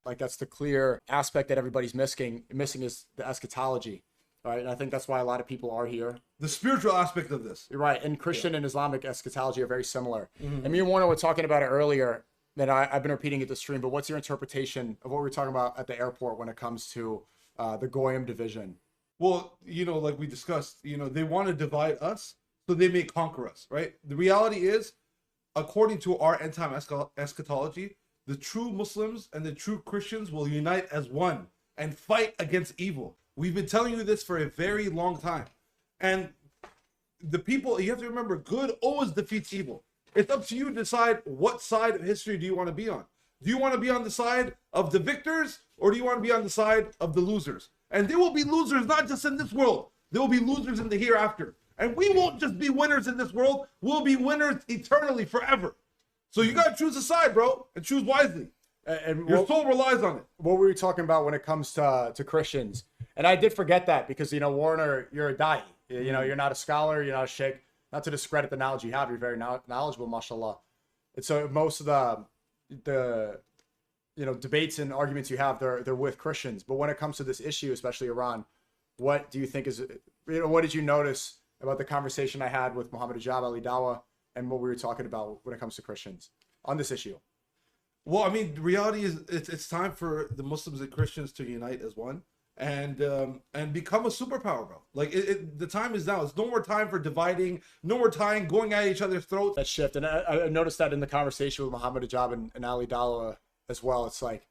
Like that's the clear aspect that everybody's missing is the eschatology, right? And I think that's why a lot of people are here. The spiritual aspect of this. You're right. And Christian and Islamic eschatology are very similar. And me and Warner were talking about it earlier, and I've been repeating it this stream, but what's your interpretation of what we were talking about at the airport when it comes to the Goyim division? Well, like we discussed, they want to divide us so they may conquer us, right? The reality is, according to our end-time eschatology, the true Muslims and the true Christians will unite as one and fight against evil. We've been telling you this for a very long time. And the people, you have to remember, good always defeats evil. It's up to you to decide what side of history do you want to be on. Do you want to be on the side of the victors, or do you want to be on the side of the losers? And there will be losers not just in this world. There will be losers in the hereafter. And we won't just be winners in this world. We'll be winners eternally, forever. So you got to choose a side, bro, and choose wisely. And your soul relies on it. What were we talking about when it comes to Christians? And I did forget that because, Warner, you're a da'i. You're not a scholar. You're not a sheikh. Not to discredit the knowledge you have. You're very knowledgeable, mashallah. And so most of the debates and arguments you have, they're with Christians. But when it comes to this issue, especially Iran, what do you think is, what did you notice about the conversation I had with Muhammad Hijab Ali Dawa and what we were talking about when it comes to Christians on this issue? Well, I mean, the reality is it's time for the Muslims and Christians to unite as one and become a superpower, bro. Like the time is now. It's no more time for dividing, no more time going at each other's throats. That shift. And I noticed that in the conversation with Muhammad Hijab and Ali Dawa as well. It's like,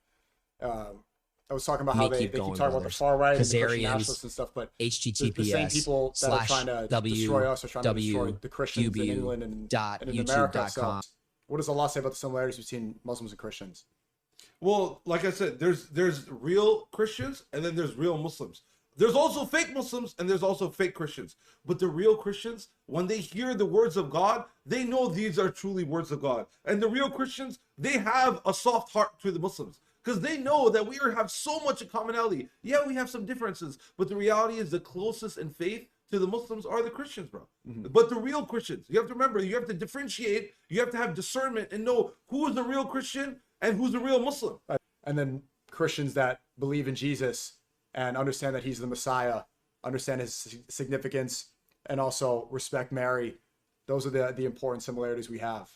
I was talking about how they keep talking about the far right and the Christian nationalists and stuff, but HTTPS the same people that are trying to destroy us are trying to destroy the Christians in England and in America. So what does Allah say about the similarities between Muslims and Christians? Well, like I said, there's real Christians and then there's real Muslims. There's also fake Muslims and there's also fake Christians. But the real Christians, when they hear the words of God, they know these are truly words of God. And the real Christians, they have a soft heart to the Muslims because they know that we have so much in commonality. Yeah, we have some differences, but the reality is the closest in faith to the Muslims are the Christians, bro. But the real Christians, you have to remember, you have to differentiate, you have to have discernment and know who is the real Christian and who's the real Muslim. And then Christians that believe in Jesus and understand that he's the Messiah, understand his significance, and also respect Mary. Those are the important similarities we have.